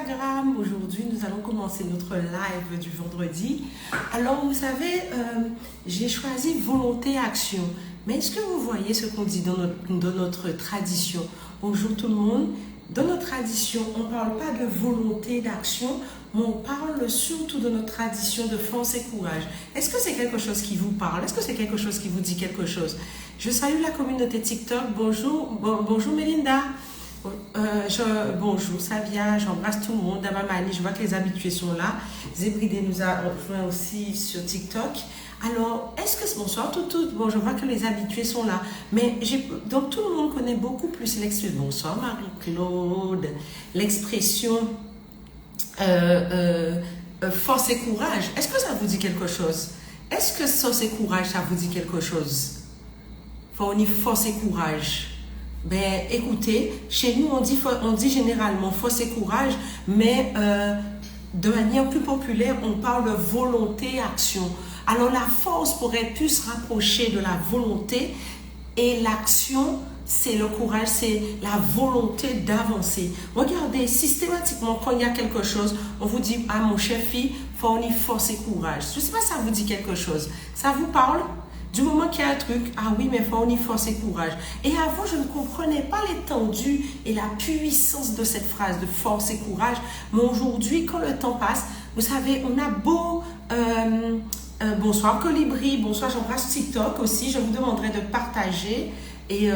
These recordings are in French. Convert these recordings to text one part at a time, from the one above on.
Instagram. Aujourd'hui, nous allons commencer notre live du vendredi. Alors, vous savez, j'ai choisi volonté-action. Mais est-ce que vous voyez ce qu'on dit dans notre tradition? Bonjour tout le monde. Dans notre tradition, on ne parle pas de volonté d'action, mais on parle surtout de notre tradition de force et courage. Est-ce que c'est quelque chose qui vous parle? Est-ce que c'est quelque chose qui vous dit quelque chose? Je salue la communauté TikTok. Bonjour, bonjour Melinda. Bonjour Savia, j'embrasse tout le monde. Damamani, je vois que les habitués sont là. Zébridé nous a rejoint aussi sur TikTok. Alors, est-ce que bonsoir tout, bon, je vois que les habitués sont là, mais donc tout le monde connaît beaucoup plus l'expression. Bonsoir Marie-Claude, l'expression force et courage. Est-ce que ça vous dit quelque chose? Est-ce que force et courage, ça vous dit quelque chose? On dit force et courage. Ben, écoutez, chez nous, on dit généralement force et courage, mais de manière plus populaire, on parle de volonté-action. Alors, la force pourrait plus se rapprocher de la volonté et l'action, c'est le courage, c'est la volonté d'avancer. Regardez, systématiquement, quand il y a quelque chose, on vous dit, ah, mon chef, il faut force et courage. Je ne sais pas si ça vous dit quelque chose. Ça vous parle? Du moment qu'il y a un truc, ah oui, mais il faut force et courage. Et avant, je ne comprenais pas l'étendue et la puissance de cette phrase de force et courage. Mais aujourd'hui, quand le temps passe, vous savez, on a beau... bonsoir Colibri, bonsoir, j'embrasse TikTok aussi. Je vous demanderai de partager et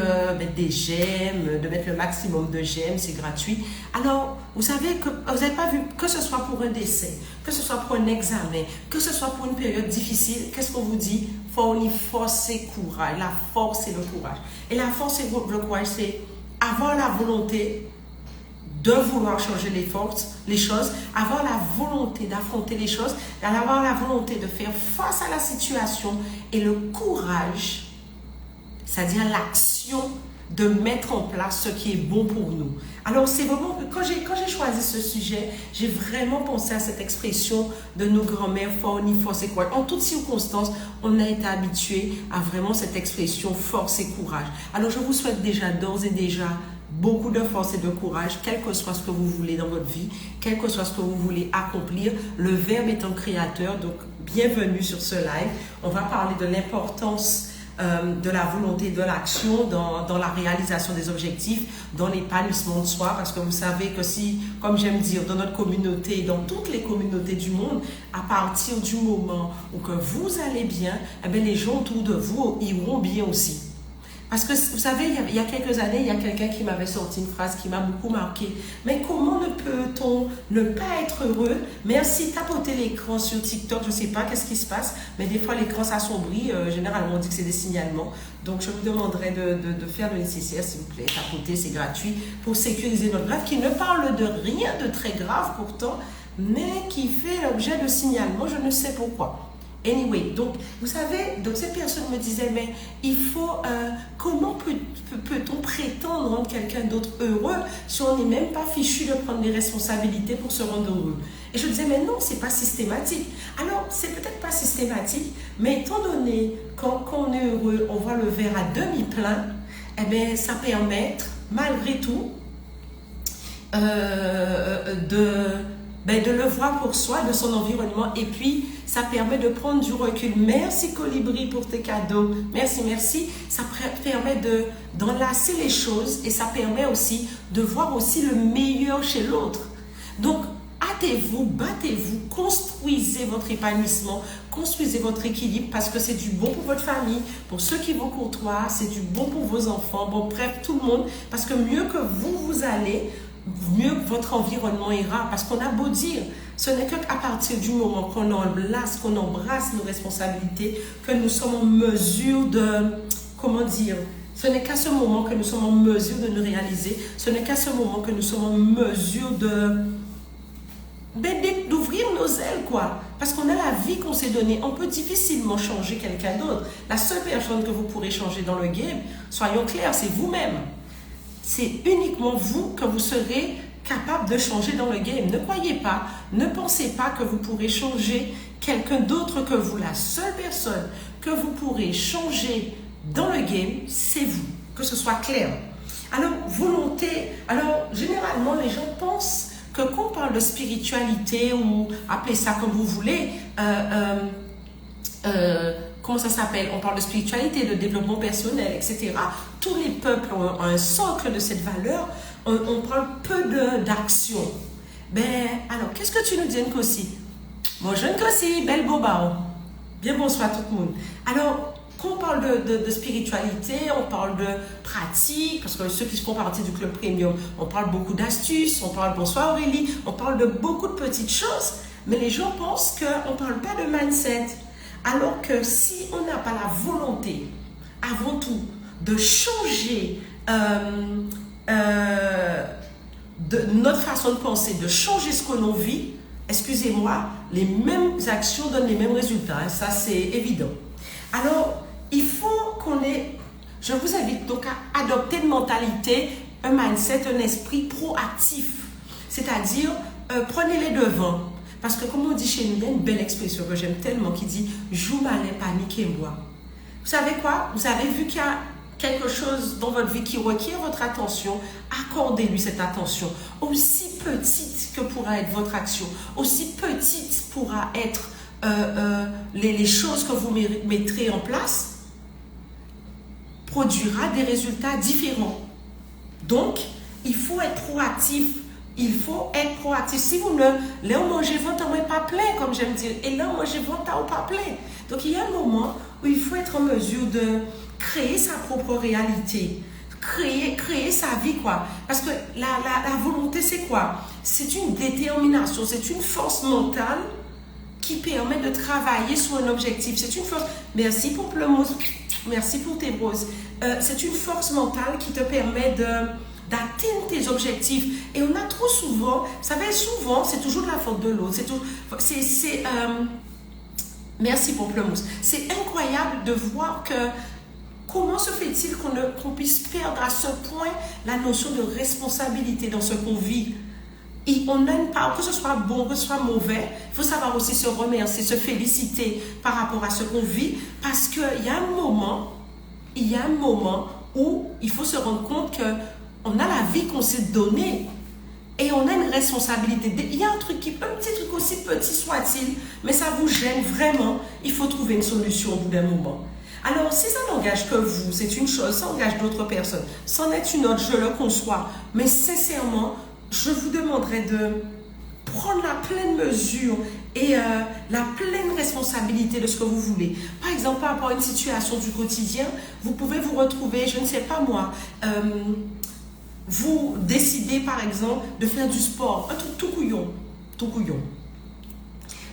des j'aime, de mettre le maximum de j'aime, c'est gratuit. Alors, vous savez que vous n'avez pas vu, que ce soit pour un décès, que ce soit pour un examen, que ce soit pour une période difficile, qu'est-ce qu'on vous dit? Faut y force et courage. La force et le courage. Et la force et le courage, c'est avoir la volonté de vouloir changer les choses, avoir la volonté d'affronter les choses, avoir la volonté de faire face à la situation et le courage, c'est-à-dire l'action de mettre en place ce qui est bon pour nous. Alors, c'est vraiment, quand j'ai choisi ce sujet, j'ai vraiment pensé à cette expression de nos grands-mères, force et courage. En toutes circonstances, on a été habitué à vraiment cette expression force et courage. Alors, je vous souhaite déjà, d'ores et déjà, beaucoup de force et de courage, quel que soit ce que vous voulez dans votre vie, quel que soit ce que vous voulez accomplir. Le verbe étant créateur, donc bienvenue sur ce live. On va parler de l'importance de la volonté, de l'action dans la réalisation des objectifs, dans l'épanouissement de soi, parce que vous savez que si, comme j'aime dire, dans notre communauté, dans toutes les communautés du monde, à partir du moment où que vous allez bien, eh bien, les gens autour de vous iront bien aussi. Parce que, vous savez, il y a quelques années, il y a quelqu'un qui m'avait sorti une phrase qui m'a beaucoup marqué. Mais comment ne peut-on ne pas être heureux? Merci, tapotez l'écran sur TikTok, je ne sais pas qu'est-ce qui se passe, mais des fois l'écran s'assombrit, généralement on dit que c'est des signalements. Donc je vous demanderai de faire le nécessaire, s'il vous plaît, tapoter, c'est gratuit, pour sécuriser notre live, qui ne parle de rien de très grave pourtant, mais qui fait l'objet de signalements, je ne sais pourquoi. Anyway, donc, vous savez, donc cette personne me disait, mais il faut, comment peut-on prétendre rendre quelqu'un d'autre heureux si on n'est même pas fichu de prendre des responsabilités pour se rendre heureux? Et je disais, mais non, c'est pas systématique. Alors, c'est peut-être pas systématique, mais étant donné quand on est heureux, on voit le verre à demi plein, eh bien, ça permet, malgré tout, de le voir pour soi, de son environnement, et puis ça permet de prendre du recul. Merci Colibri pour tes cadeaux, merci. Ça permet d'enlacer les choses et ça permet aussi de voir aussi le meilleur chez l'autre. Donc, hâtez-vous, battez-vous, construisez votre épanouissement, construisez votre équilibre parce que c'est du bon pour votre famille, pour ceux qui vous côtoient, c'est du bon pour vos enfants, bon, bref, tout le monde, parce que mieux que vous allez, mieux que votre environnement ira, parce qu'on a beau dire, ce n'est qu'à partir du moment qu'on embrasse nos responsabilités, que nous sommes en mesure de, comment dire, ce n'est qu'à ce moment que nous sommes en mesure de nous réaliser, ce n'est qu'à ce moment que nous sommes en mesure d'ouvrir nos ailes, quoi. Parce qu'on a la vie qu'on s'est donnée, on peut difficilement changer quelqu'un d'autre. La seule personne que vous pourrez changer dans le game, soyons clairs, c'est vous-même. C'est uniquement vous que vous serez capable de changer dans le game. Ne croyez pas, ne pensez pas que vous pourrez changer quelqu'un d'autre que vous. La seule personne que vous pourrez changer dans le game, c'est vous. Que ce soit clair. Alors, volonté. Alors, généralement, les gens pensent que quand on parle parle de spiritualité ou appelez ça comme vous voulez, comment ça s'appelle? On parle de spiritualité, de développement personnel, etc. Tous les peuples ont un socle de cette valeur. On parle peu d'action. Ben, alors, qu'est-ce que tu nous dis, Nkosi? Bonjour, Nkosi, belle boba. Bien bonsoir tout le monde. Alors, quand on parle de spiritualité, on parle de pratique, parce que ceux qui font partie du club premium, on parle beaucoup d'astuces, on parle, bonsoir Aurélie, on parle de beaucoup de petites choses, mais les gens pensent qu'on ne parle pas de mindset. Alors que si on n'a pas la volonté, avant tout, de changer de notre façon de penser, de changer ce que l'on vit, excusez-moi, les mêmes actions donnent les mêmes résultats, hein, ça c'est évident. Alors, il faut qu'on ait, je vous invite donc à adopter une mentalité, un mindset, un esprit proactif, c'est-à-dire prenez les devants. Parce que comme on dit chez nous, il y a une belle expression que j'aime tellement qui dit « joue malin, paniquez-moi ». Vous savez quoi? Vous avez vu qu'il y a quelque chose dans votre vie qui requiert votre attention, accordez-lui cette attention. Aussi petite que pourra être votre action, aussi petite pourra être les choses que vous mettrez en place, produira des résultats différents. Donc, il faut être proactif. Il faut être proactif. Si vous ne... Là, on mange vent, on n'est pas plein, comme j'aime dire. Et là, on mange vent, on n'est pas plein. Donc, il y a un moment où il faut être en mesure de créer sa propre réalité. Créer sa vie, quoi. Parce que la volonté, c'est quoi? C'est une détermination, c'est une force mentale qui permet de travailler sur un objectif. C'est une force... Merci pour Plumose. Merci pour tes roses. C'est une force mentale qui te permet d'atteindre tes objectifs. Et on a trop souvent, vous savez, souvent, c'est toujours de la faute de l'autre. Merci pour Plumose. C'est incroyable de voir que comment se fait-il qu'on puisse perdre à ce point la notion de responsabilité dans ce qu'on vit. Et on n'aime pas, que ce soit bon, que ce soit mauvais, il faut savoir aussi se remercier, se féliciter par rapport à ce qu'on vit, parce qu'il y a un moment où il faut se rendre compte qu'on a la vie qu'on s'est donnée et on a une responsabilité. Il y a un petit truc aussi petit soit-il, mais ça vous gêne vraiment, il faut trouver une solution au bout d'un moment. Alors, si ça n'engage que vous, c'est une chose, ça engage d'autres personnes, c'en est une autre, je le conçois, mais sincèrement, je vous demanderai de prendre la pleine mesure et la pleine responsabilité de ce que vous voulez. Par exemple, par rapport à une situation du quotidien, vous pouvez vous retrouver, je ne sais pas moi, vous décidez par exemple de faire du sport, un truc tout couillon.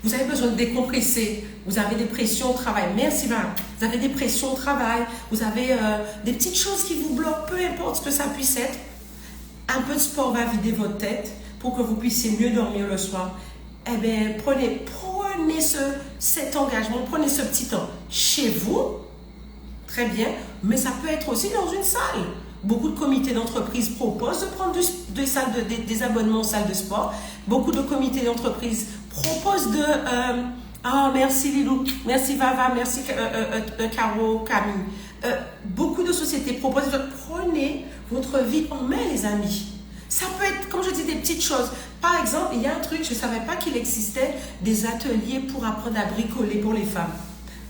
Vous avez besoin de décompresser, vous avez des pressions au travail, merci Val, vous avez des pressions au travail, vous avez des petites choses qui vous bloquent, peu importe ce que ça puisse être. Un peu de sport va vider votre tête pour que vous puissiez mieux dormir le soir. Eh bien, prenez cet engagement, prenez ce petit temps chez vous, très bien, mais ça peut être aussi dans une salle. Beaucoup de comités d'entreprise proposent de prendre des abonnements aux salles de sport. Beaucoup de comités d'entreprise proposent de... merci Lilou, merci Vava, merci Caro, Camille. Beaucoup de sociétés proposent de prenez votre vie en main, les amis. Ça peut être, comme je dis, des petites choses. Par exemple, il y a un truc, je ne savais pas qu'il existait des ateliers pour apprendre à bricoler pour les femmes.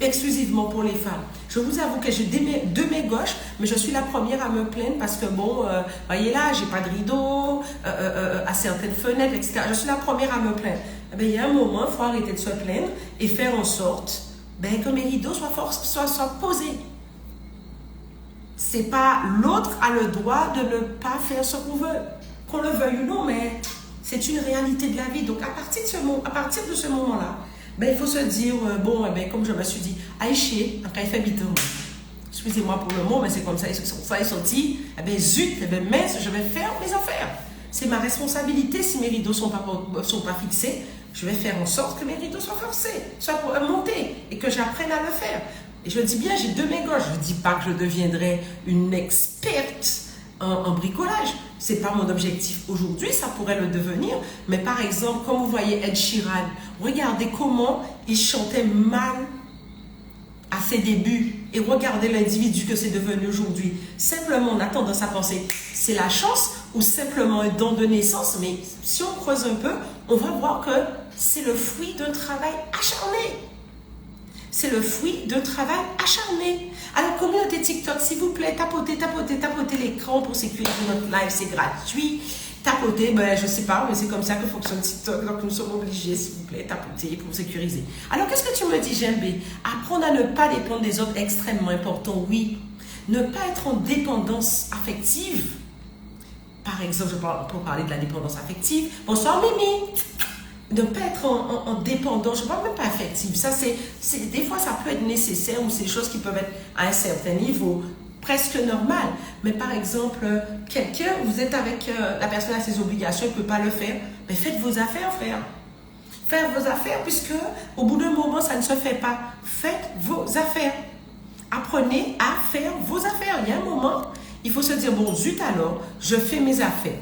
Exclusivement pour les femmes. Je vous avoue que j'ai deux mains gauches, mais je suis la première à me plaindre parce que bon, voyez là, j'ai pas de rideau, à certaines fenêtres, etc. Je suis la première à me plaindre. Eh bien, il y a un moment, il faut arrêter de se plaindre et faire en sorte que mes rideaux soient posés. C'est pas l'autre a le droit de ne pas faire ce qu'on veut, qu'on le veuille ou non, mais c'est une réalité de la vie. Donc à partir de ce moment-là, il faut se dire comme je me suis dit, Aïché, un café biton. Excusez-moi pour le mot, mais c'est comme ça est sorti. Zut, mince, je vais faire mes affaires. C'est ma responsabilité. Si mes rideaux sont pas fixés, je vais faire en sorte que mes rideaux soient forcés, soient montés et que j'apprenne à le faire. Et je dis bien, j'ai deux mains gauches. Je ne dis pas que je deviendrai une experte en bricolage. Ce n'est pas mon objectif aujourd'hui, ça pourrait le devenir. Mais par exemple, comme vous voyez Ed Sheeran, regardez comment il chantait mal à ses débuts. et regardez l'individu que c'est devenu aujourd'hui. Simplement, on a tendance à penser, c'est la chance ou simplement un don de naissance. Mais si on creuse un peu, on va voir que c'est le fruit d'un travail acharné. C'est le fruit d'un travail acharné. Alors, communauté TikTok, s'il vous plaît, tapotez l'écran pour sécuriser notre live, c'est gratuit. Tapotez, ben, je sais pas, mais c'est comme ça que fonctionne TikTok. Donc, nous sommes obligés, s'il vous plaît, tapoter pour sécuriser. Alors, qu'est-ce que tu me dis, Jembe? Apprendre à ne pas dépendre des autres, extrêmement important, oui. Ne pas être en dépendance affective. Par exemple, on peut parler de la dépendance affective. Bonsoir, Mimi. Ne pas être en dépendance, je ne parle même pas affective. Ça, des fois, ça peut être nécessaire ou c'est des choses qui peuvent être à un certain niveau. Presque normal. Mais par exemple, quelqu'un, vous êtes avec la personne à ses obligations, elle ne peut pas le faire. Mais faites vos affaires, frère. Faites vos affaires, puisque au bout d'un moment, ça ne se fait pas. Faites vos affaires. Apprenez à faire vos affaires. Il y a un moment, il faut se dire, bon, zut alors, je fais mes affaires.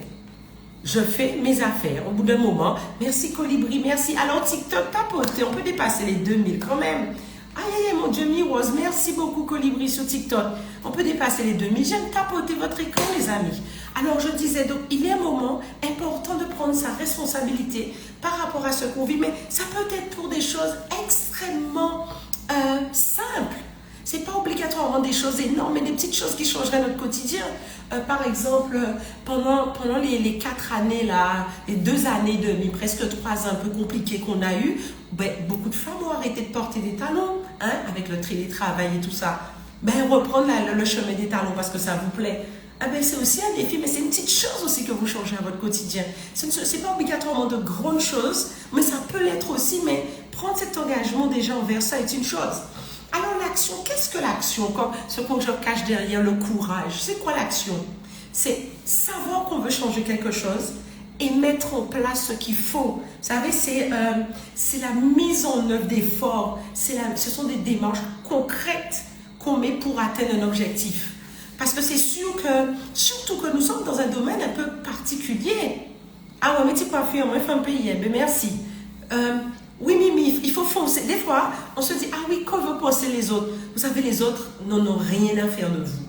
Je fais mes affaires. Au bout d'un moment, merci Colibri, merci. Alors TikTok, tapotez, on peut dépasser les 2000 quand même. Aïe, mon Dieu, Mirose, merci beaucoup Colibri sur TikTok. On peut dépasser les 2000. J'aime tapoter votre écran, les amis. Alors, je disais, donc, il y a un moment important de prendre sa responsabilité par rapport à ce qu'on vit, mais ça peut être pour des choses extrêmement simples. Ce n'est pas obligatoirement des choses énormes, mais des petites choses qui changeraient notre quotidien. Par exemple, pendant les 4 années, là, les 2 années et demie, presque 3 ans un peu compliqués qu'on a eu, ben, beaucoup de femmes ont arrêté de porter des talons, hein, avec le télétravail et tout ça. Ben, reprendre le chemin des talons parce que ça vous plaît. Ah ben, c'est aussi un défi, mais c'est une petite chose aussi que vous changez à votre quotidien. Ce n'est pas obligatoirement de grandes choses, mais ça peut l'être aussi, mais prendre cet engagement déjà envers ça est une chose. Alors l'action, qu'est-ce que l'action? Comme ce qu'on je cache derrière le courage. C'est quoi l'action? C'est savoir qu'on veut changer quelque chose et mettre en place ce qu'il faut. Vous savez, c'est la mise en œuvre d'efforts. Ce sont des démarches concrètes qu'on met pour atteindre un objectif. Parce que c'est sûr que, surtout que nous sommes dans un domaine un peu particulier. Ah ouais, mais tu coiffure, moi, je fais un pays, ben merci. Oui, Mimi, il faut foncer. Des fois, on se dit, ah oui, qu'on veut penser les autres. Vous savez, les autres n'ont rien à faire de vous.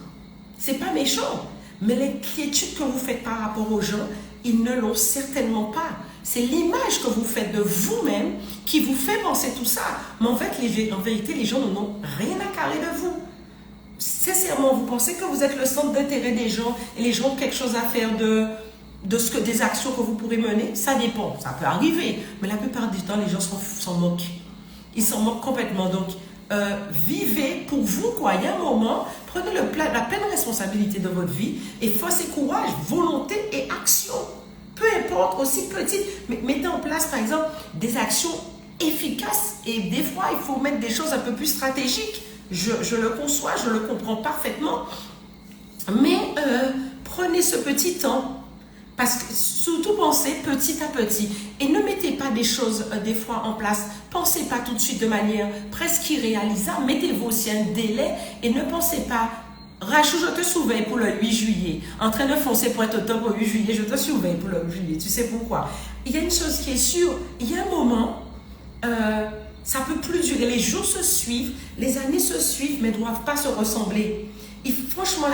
C'est pas méchant, mais l'inquiétude que vous faites par rapport aux gens, ils ne l'ont certainement pas. C'est l'image que vous faites de vous-même qui vous fait penser tout ça. Mais en fait, en vérité, les gens n'ont rien à carrer de vous. Sincèrement, vous pensez que vous êtes le centre d'intérêt des gens et les gens ont quelque chose à faire des actions que vous pourrez mener? Ça dépend, ça peut arriver, mais la plupart du temps, les gens s'en moquent. Ils s'en moquent complètement. Donc, vivez pour vous, quoi. Il y a un moment, prenez la pleine responsabilité de votre vie et force et courage, volonté et action. Peu importe, aussi petite, mais mettez en place, par exemple, des actions efficaces et des fois, il faut mettre des choses un peu plus stratégiques. Je le conçois, je le comprends parfaitement, mais prenez ce petit temps. Parce que surtout pensez petit à petit et ne mettez pas des choses des fois en place. Pensez pas tout de suite de manière presque irréalisable. Mettez-vous aussi un délai et ne pensez pas. Rachou, je te surveille pour le 8 juillet. En train de foncer pour être au top au 8 juillet, je te surveille pour le 8 juillet. Tu sais pourquoi? Il y a une chose qui est sûre. Il y a un moment, ça peut plus durer. Les jours se suivent, les années se suivent, mais ne doivent pas se ressembler. Et franchement,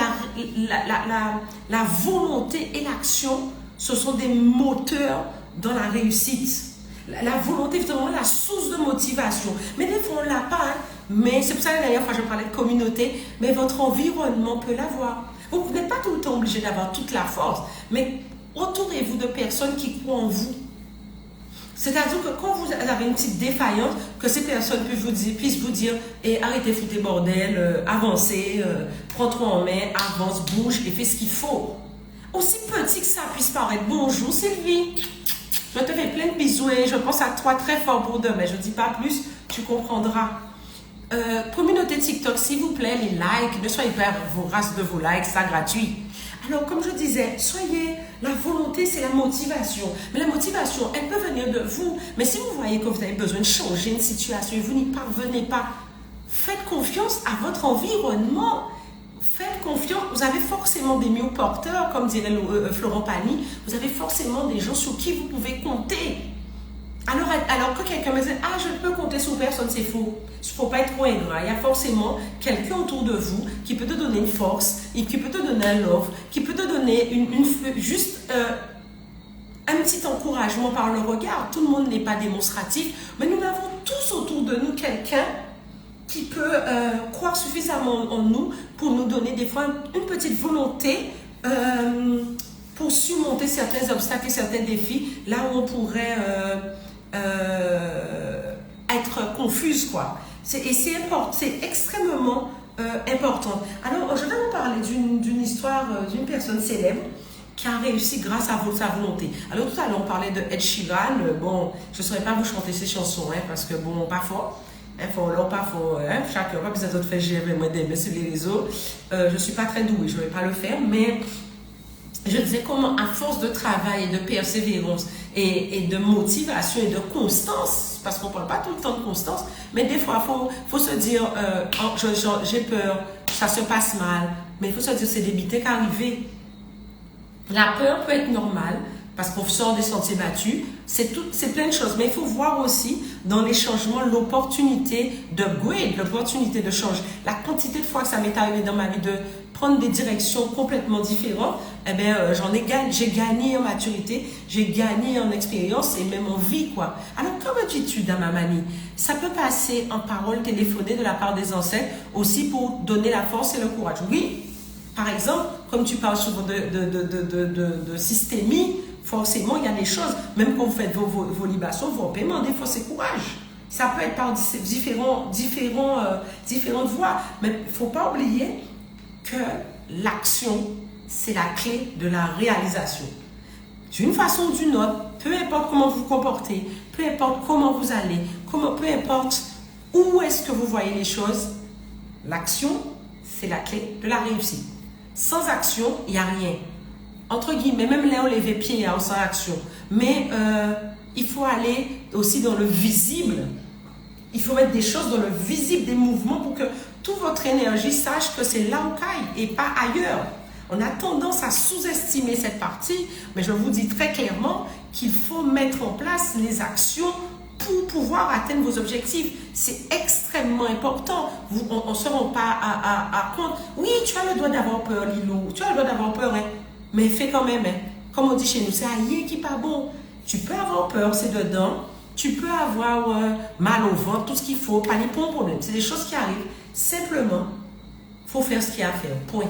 la volonté et l'action, ce sont des moteurs dans la réussite. La volonté est vraiment la source de motivation. Mais des fois, on ne l'a pas. Hein? Mais c'est pour ça que la dernière fois, je parlais de communauté. Mais votre environnement peut l'avoir. Vous n'êtes pas tout le temps obligé d'avoir toute la force. Mais entourez-vous de personnes qui croient en vous. C'est-à-dire que quand vous avez une petite défaillance, que ces personnes puissent vous dire arrêtez, foutez bordel, avancez, prends-toi en main, avance, bouge et fais ce qu'il faut. Aussi petit que ça puisse paraître. Bonjour Sylvie, je te fais plein de bisous et je pense à toi très fort pour demain. Je ne dis pas plus, tu comprendras. Communauté TikTok, s'il vous plaît, les likes, ne soyez pas voraces de vos likes, c'est gratuit. Alors, comme je disais, la volonté, c'est la motivation. Mais la motivation, elle peut venir de vous. Mais si vous voyez que vous avez besoin de changer une situation et vous n'y parvenez pas, faites confiance à votre environnement. Faites confiance. Vous avez forcément des mieux porteurs, comme dirait Florent Pagny. Vous avez forcément des gens sur qui vous pouvez compter. Alors que quelqu'un me dit, ah, je ne peux compter sur personne, c'est faux. Il ne faut pas être trop ingrat. Il y a forcément quelqu'un autour de vous qui peut te donner une force, et qui peut te donner un love, qui peut te donner juste un petit encouragement par le regard. Tout le monde n'est pas démonstratif, mais nous avons tous autour de nous quelqu'un qui peut croire suffisamment en nous pour nous donner des fois une petite volonté pour surmonter certains obstacles et certains défis, là où on pourrait être confuse, quoi. Et c'est extrêmement important. Alors, je vais vous parler d'une histoire d'une personne célèbre qui a réussi grâce à sa volonté. Alors, tout à l'heure, on parlait de Ed Sheeran. Bon, je ne saurais pas vous chanter ses chansons, hein, parce que, bon, pas fort. Pas fort, hein, chacun, pas besoin de faire gérer moi d'aimer sur les réseaux. Je ne suis pas très douée, je ne vais pas le faire, mais je disais comment, à force de travail et de persévérance et de motivation et de constance, parce qu'on ne parle pas tout le temps de constance, mais des fois, il faut se dire, j'ai peur, ça se passe mal, mais il faut se dire, c'est des bités qu'arriver. La peur peut être normale, parce qu'on sort des sentiers battus, c'est plein de choses, mais il faut voir aussi dans les changements l'opportunité de grade, l'opportunité de changer. La quantité de fois que ça m'est arrivé dans ma vie de prendre des directions complètement différentes, eh bien, j'ai gagné en maturité, j'ai gagné en expérience et même en vie, quoi. Alors, comme dis-tu, Damamani, ça peut passer en paroles téléphonées de la part des ancêtres aussi pour donner la force et le courage. Oui, par exemple, comme tu parles souvent de systémie, forcément, il y a des choses, même quand vous faites vos libations, vos paiements, des fois, c'est courage. Ça peut être par différentes voies, mais il ne faut pas oublier que l'action, c'est la clé de la réalisation. D'une façon ou d'une autre, peu importe comment vous vous comportez, peu importe comment vous allez, peu importe où est-ce que vous voyez les choses, l'action, c'est la clé de la réussite. Sans action, il n'y a rien. Entre guillemets, même là, on lève pied sans action. Mais il faut aller aussi dans le visible. Il faut mettre des choses dans le visible, des mouvements pour que toute votre énergie sache que c'est là où caille et pas ailleurs. On a tendance à sous-estimer cette partie, mais je vous dis très clairement qu'il faut mettre en place les actions pour pouvoir atteindre vos objectifs. C'est extrêmement important. On ne se rend pas à compte. Oui, tu as le droit d'avoir peur, Lilo. Tu as le droit d'avoir peur, hein. Mais fais quand même. Hein. Comme on dit chez nous, c'est aïe qui n'est pas bon. Tu peux avoir peur, c'est dedans. Tu peux avoir mal au ventre, tout ce qu'il faut. Pas de problème. C'est des choses qui arrivent. Simplement, il faut faire ce qu'il y a à faire. Point.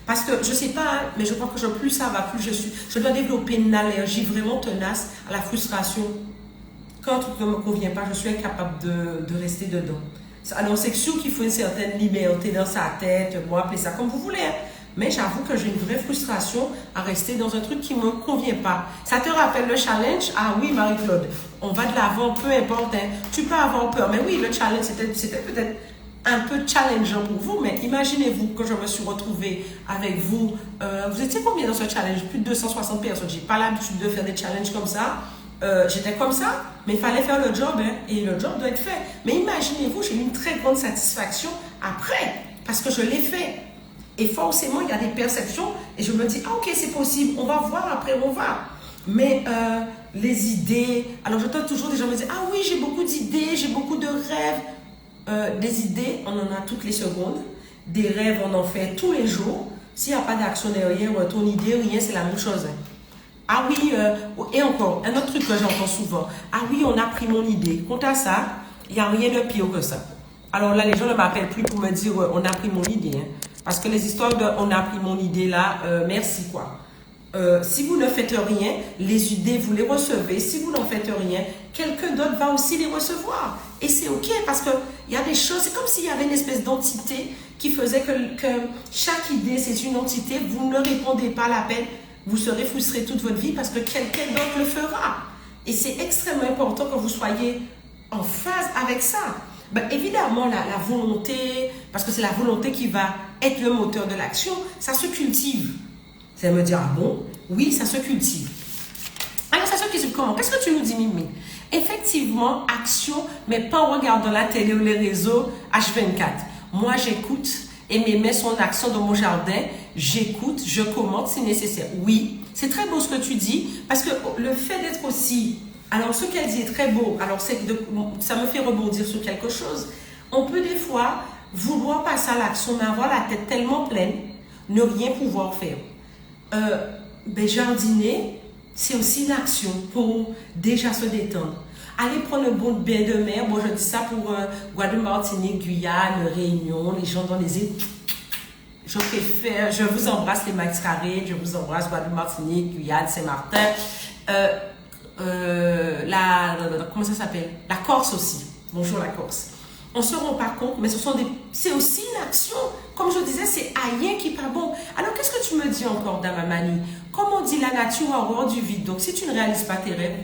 Parce que je ne sais pas, hein, mais je crois que plus ça va, plus je dois développer une allergie vraiment tenace à la frustration. Quand un truc ne me convient pas, je suis incapable de rester dedans. Alors, c'est sûr qu'il faut une certaine liberté dans sa tête, bon, appelez ça comme vous voulez. Hein. Mais j'avoue que j'ai une vraie frustration à rester dans un truc qui ne me convient pas. Ça te rappelle le challenge? Ah oui, Marie-Claude, on va de l'avant, peu importe. Hein. Tu peux avoir peur. Mais oui, le challenge, c'était peut-être un peu challengeant pour vous. Mais imaginez-vous que je me suis retrouvée avec vous. Vous étiez combien dans ce challenge? Plus de 260 personnes. Je n'ai pas l'habitude de faire des challenges comme ça. J'étais comme ça, mais il fallait faire le job, hein, et le job doit être fait. Mais imaginez-vous, j'ai eu une très grande satisfaction après, parce que je l'ai fait. Et forcément, il y a des perceptions, et je me dis, ah ok, c'est possible, on va voir après, on va. Mais les idées, alors j'entends toujours des gens me dire, ah oui, j'ai beaucoup d'idées, j'ai beaucoup de rêves. Des idées, on en a toutes les secondes. Des rêves, on en fait tous les jours. S'il n'y a pas d'action derrière, ton idée, rien, c'est la même chose. Hein. Ah oui, et encore, un autre truc que j'entends souvent. Ah oui, on a pris mon idée. Quant à ça, il n'y a rien de pire que ça. Alors là, les gens ne m'appellent plus pour me dire on a pris mon idée. Hein. Parce que les histoires de on a pris mon idée là, merci quoi. Si vous ne faites rien, les idées, vous les recevez. Si vous n'en faites rien, quelqu'un d'autre va aussi les recevoir. Et c'est ok parce qu'il y a des choses, c'est comme s'il y avait une espèce d'entité qui faisait que chaque idée, c'est une entité. Vous ne répondez pas à l'appel. Vous serez frustré toute votre vie parce que quelqu'un d'autre le fera. Et c'est extrêmement important que vous soyez en phase avec ça. Ben, évidemment, la volonté, parce que c'est la volonté qui va être le moteur de l'action, ça se cultive. Ça me dire, ah bon? Oui, ça se cultive. Alors, ça se cultive comment? Qu'est-ce que tu nous dis, Mimi? Effectivement, action, mais pas en regardant la télé ou les réseaux H24. Moi, j'écoute et mes mains sont en action dans mon jardin. J'écoute, je commente si nécessaire. Oui, c'est très beau ce que tu dis, parce que le fait d'être aussi Alors, ce qu'elle dit est très beau. Alors, ça me fait rebondir sur quelque chose. On peut des fois vouloir passer à l'action, mais avoir la tête tellement pleine, ne rien pouvoir faire. Jardiner, c'est aussi une action pour déjà se détendre. Allez prendre un bon bain de mer. Moi, je dis ça pour Guadeloupe, Martinique, Guyane, Réunion, les gens dans les îles. Je préfère, je vous embrasse les Max Carré, je vous embrasse Guadeloupe, Martinique, Guyane, Saint-Martin. Comment ça s'appelle? La Corse aussi. Bonjour la Corse. On ne se rend pas compte, mais c'est aussi une action. Comme je disais, c'est rien qui n'est pas bon. Alors, qu'est-ce que tu me dis encore, Damamani? Comme on dit, la nature a horreur du vide. Donc, si tu ne réalises pas tes rêves,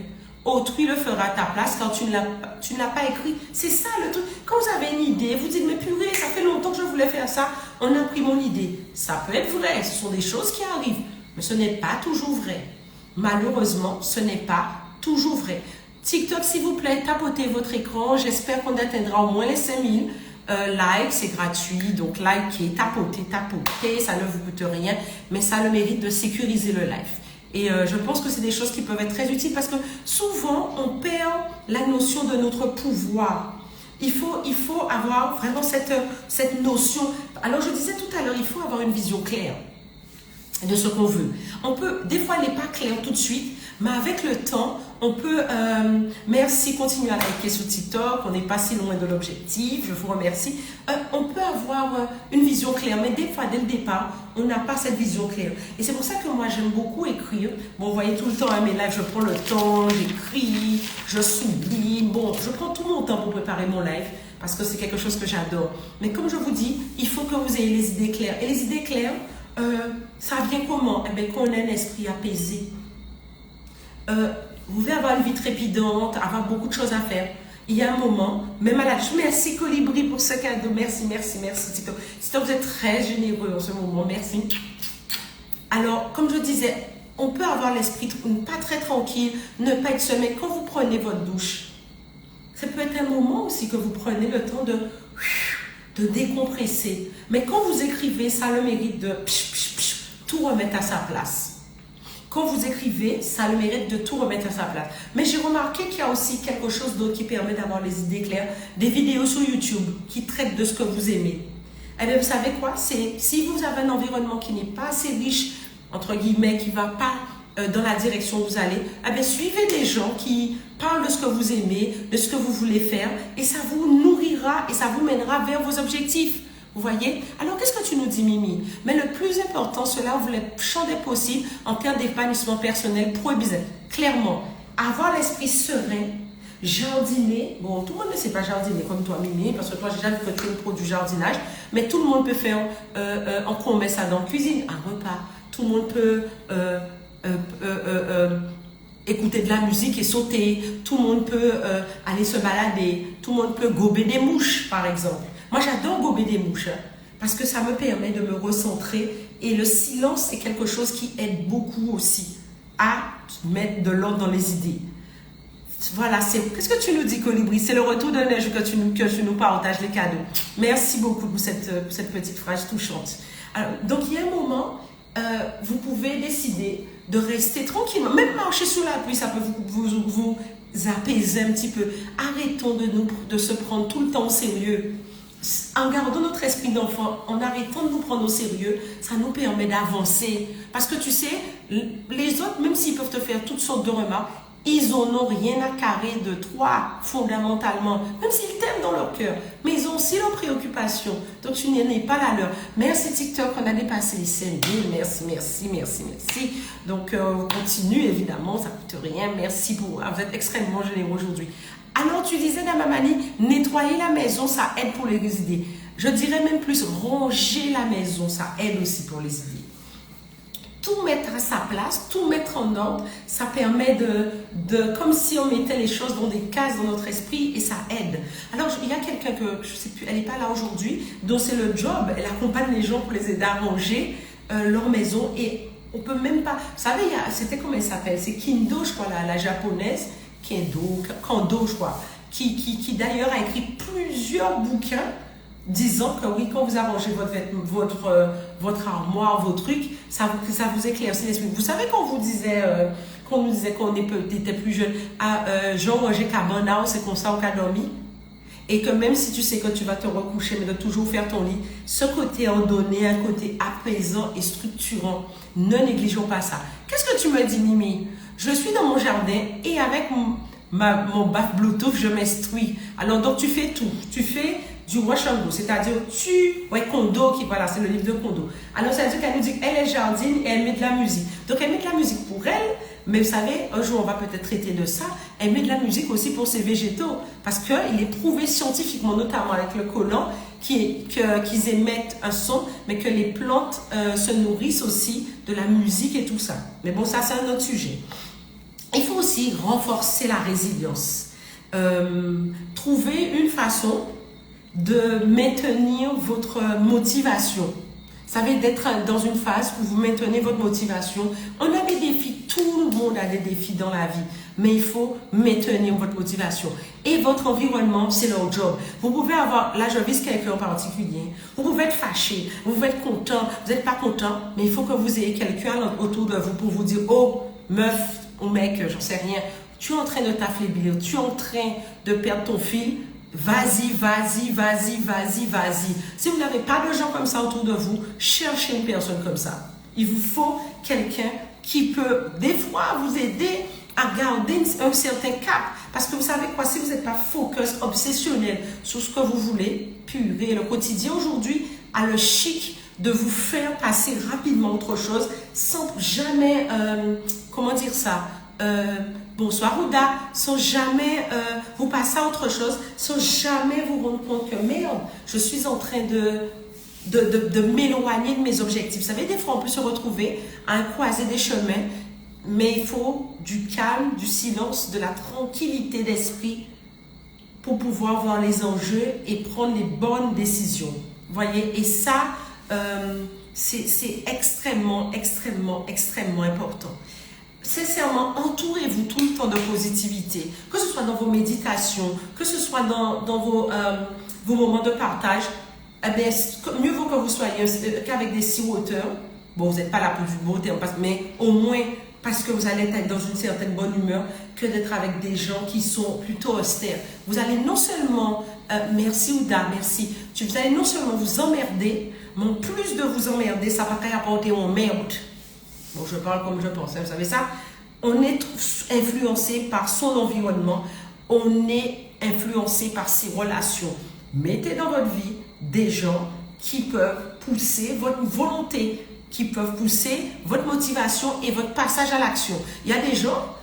autrui le fera à ta place quand tu ne l'as pas écrit. C'est ça le truc. Quand vous avez une idée, vous dites, mais purée, ça fait longtemps que je voulais faire ça. On a pris mon idée. Ça peut être vrai. Ce sont des choses qui arrivent. Mais ce n'est pas toujours vrai. Malheureusement, ce n'est pas toujours vrai. TikTok, s'il vous plaît, tapotez votre écran. J'espère qu'on atteindra au moins les 5000 likes. C'est gratuit. Donc, likez, tapotez. Ça ne vous coûte rien. Mais ça a le mérite de sécuriser le live. Et je pense que c'est des choses qui peuvent être très utiles parce que souvent, on perd la notion de notre pouvoir. Il faut avoir vraiment cette notion. Alors, je disais tout à l'heure, il faut avoir une vision claire de ce qu'on veut. Des fois, elle n'est pas claire tout de suite, mais avec le temps, on peut, merci, continuez à liker sur TikTok, on n'est pas si loin de l'objectif, je vous remercie. On peut avoir une vision claire, mais des fois, dès le départ, on n'a pas cette vision claire. Et c'est pour ça que moi, j'aime beaucoup écrire. Bon, vous voyez tout le temps, mes lives, je prends le temps, j'écris, je souligne. Bon, je prends tout mon temps pour préparer mon live, parce que c'est quelque chose que j'adore. Mais comme je vous dis, il faut que vous ayez les idées claires. Et les idées claires, ça vient comment? Eh bien, qu'on ait un esprit apaisé. Vous pouvez avoir une vie trépidante, avoir beaucoup de choses à faire. Il y a un moment, même à la... Merci Colibri pour ce cadeau. Merci Tito. Tito, vous êtes très généreux en ce moment. Merci. Alors, comme je disais, on peut avoir l'esprit pas très tranquille, ne pas être seul, mais quand vous prenez votre douche, ça peut être un moment aussi que vous prenez le temps de décompresser. Mais quand vous écrivez, ça a le mérite de tout remettre à sa place. Quand vous écrivez, ça a le mérite de tout remettre à sa place. Mais j'ai remarqué qu'il y a aussi quelque chose d'autre qui permet d'avoir les idées claires. Des vidéos sur YouTube qui traitent de ce que vous aimez. Eh bien, vous savez quoi? Si vous avez un environnement qui n'est pas assez riche, entre guillemets, qui ne va pas dans la direction où vous allez, eh bien, suivez des gens qui parlent de ce que vous aimez, de ce que vous voulez faire, et ça vous nourrira et ça vous mènera vers vos objectifs. Vous voyez? Alors, qu'est-ce que tu nous dis, Mimi? Mais le plus important, cela, vous le champ des possibles en termes d'épanouissement personnel, pro et business. Clairement, avoir l'esprit serein, jardiner. Bon, tout le monde ne sait pas jardiner comme toi, Mimi, parce que toi, j'ai déjà vu que tu es une pro du jardinage, mais tout le monde peut faire, en quoi on met ça dans la cuisine, un repas. Tout le monde peut écouter de la musique et sauter. Tout le monde peut aller se balader. Tout le monde peut gober des mouches, par exemple. Moi, j'adore gober des mouches parce que ça me permet de me recentrer et le silence, c'est quelque chose qui aide beaucoup aussi à mettre de l'ordre dans les idées. Voilà, qu'est-ce que tu nous dis, Colibri? C'est le retour de neige que tu nous partages les cadeaux. Merci beaucoup pour cette petite phrase touchante. Alors, donc, il y a un moment, vous pouvez décider de rester tranquillement. Même marcher sous la pluie, ça peut vous apaiser un petit peu. Arrêtons de se prendre tout le temps au sérieux. En gardant notre esprit d'enfant, en arrêtant de nous prendre au sérieux, ça nous permet d'avancer. Parce que tu sais, les autres, même s'ils peuvent te faire toutes sortes de remarques, ils n'en ont rien à carrer de toi, fondamentalement. Même s'ils t'aiment dans leur cœur. Mais ils ont aussi leurs préoccupations. Donc, tu n'es pas la leur. Merci TikTok, on a dépassé les 5000. Merci. Donc, on continue, évidemment, ça ne coûte rien. Merci vous êtes extrêmement généreux aujourd'hui. Alors, tu disais, Damamani, nettoyer la maison, ça aide pour les idées. Je dirais même plus, ranger la maison, ça aide aussi pour les idées. Tout mettre à sa place, tout mettre en ordre, ça permet comme si on mettait les choses dans des cases dans notre esprit et ça aide. Alors, il y a quelqu'un que, je ne sais plus, elle n'est pas là aujourd'hui, dont c'est le job, elle accompagne les gens pour les aider à ranger leur maison et on peut même pas, vous savez, c'était comment elle s'appelle, c'est Kindo, je crois, la japonaise, Kando, je crois, qui d'ailleurs a écrit plusieurs bouquins disant que oui, quand vous arrangez votre armoire, vos trucs, ça vous éclaircit l'esprit. Vous savez, quand on vous disait qu'on nous disait qu'on était plus jeune, Jean-Roger Cabana, c'est comme ça, on a dormi. Et que même si tu sais que tu vas te recoucher, mais de toujours faire ton lit, ce côté ordonné, un côté apaisant et structurant, ne négligeons pas ça. Qu'est-ce que tu me dis, Mimi? Je suis dans mon jardin et avec mon baff Bluetooth, je m'instruis. Alors, donc, tu fais tout. Tu fais du wash and go, c'est-à-dire Kondo, voilà, c'est le livre de Kondo. Alors, c'est-à-dire qu'elle nous dit qu'elle est jardine et elle met de la musique. Donc, elle met de la musique pour elle, mais vous savez, un jour, on va peut-être traiter de ça. Elle met de la musique aussi pour ses végétaux, parce qu'il est prouvé scientifiquement, notamment avec le collant, qu'ils émettent un son, mais que les plantes se nourrissent aussi de la musique et tout ça. Mais bon, ça, c'est un autre sujet. Il faut aussi renforcer la résilience. Trouver une façon de maintenir votre motivation. Vous savez, d'être dans une phase où vous maintenez votre motivation. On a des défis, tout le monde a des défis dans la vie, mais il faut maintenir votre motivation. Et votre environnement, c'est leur job. Vous pouvez avoir, là je vise quelqu'un en particulier, vous pouvez être fâché, vous pouvez être content, vous n'êtes pas content, mais il faut que vous ayez quelqu'un autour de vous pour vous dire, oh, meuf ou mec, j'en sais rien, tu es en train de t'affaiblir, tu es en train de perdre ton fil. Vas-y, vas-y, vas-y, vas-y, vas-y. Si vous n'avez pas de gens comme ça autour de vous, cherchez une personne comme ça. Il vous faut quelqu'un qui peut, des fois, vous aider à garder un certain cap. Parce que vous savez quoi, si vous n'êtes pas focus, obsessionnel sur ce que vous voulez, purée, le quotidien aujourd'hui a le chic de vous faire passer rapidement autre chose sans jamais, comment dire ça, bonsoir Ouda, sans jamais vous passer à autre chose, sans jamais vous rendre compte que merde, je suis en train de m'éloigner de mes objectifs. Vous savez, des fois on peut se retrouver à un croisé des chemins, mais il faut du calme, du silence, de la tranquillité d'esprit pour pouvoir voir les enjeux et prendre les bonnes décisions. Vous voyez, et ça, c'est extrêmement, extrêmement, extrêmement important. Sincèrement, entourez-vous tout le temps de positivité, que ce soit dans vos méditations, que ce soit dans vos moments de partage. Eh bien, mieux vaut que vous soyez qu'avec des siroteurs. Bon, vous n'êtes pas là pour du beau terme, mais au moins parce que vous allez être dans une certaine bonne humeur, que d'être avec des gens qui sont plutôt austères. Vous allez non seulement, merci Ouda, merci, vous allez non seulement vous emmerder, mais en plus de vous emmerder, ça va rapporter en merde. Bon, je parle comme je pense, hein, vous savez ça. On est influencé par son environnement, on est influencé par ses relations. Mettez dans votre vie des gens qui peuvent pousser votre volonté, qui peuvent pousser votre motivation et votre passage à l'action. Il y a des gens,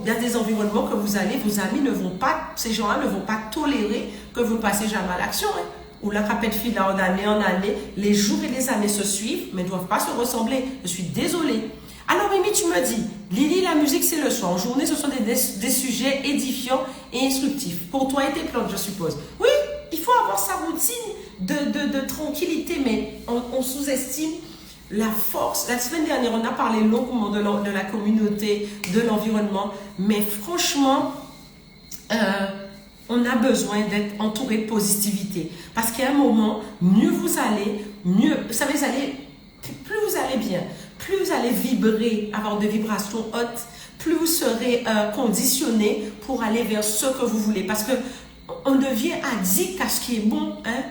il y a des environnements que vous allez, vos amis ne vont pas, ces gens-là ne vont pas tolérer que vous ne passez jamais à l'action. Hein. Ou la capette file en année, les jours et les années se suivent, mais ne doivent pas se ressembler. Je suis désolée. Alors Mimi, tu me dis, Lily, la musique c'est le soir. En journée, ce sont des sujets édifiants et instructifs. Pour toi et tes plantes, je suppose. Oui, il faut avoir sa routine de tranquillité, mais on sous-estime la force. La semaine dernière, on a parlé longuement de la communauté, de l'environnement, mais franchement, on a besoin d'être entouré de positivité. Parce qu'à un moment, mieux vous allez, vous savez, plus vous allez bien, plus vous allez vibrer, avoir des vibrations hautes, plus vous serez conditionné pour aller vers ce que vous voulez. Parce que on devient addict à ce qui est bon. Hein?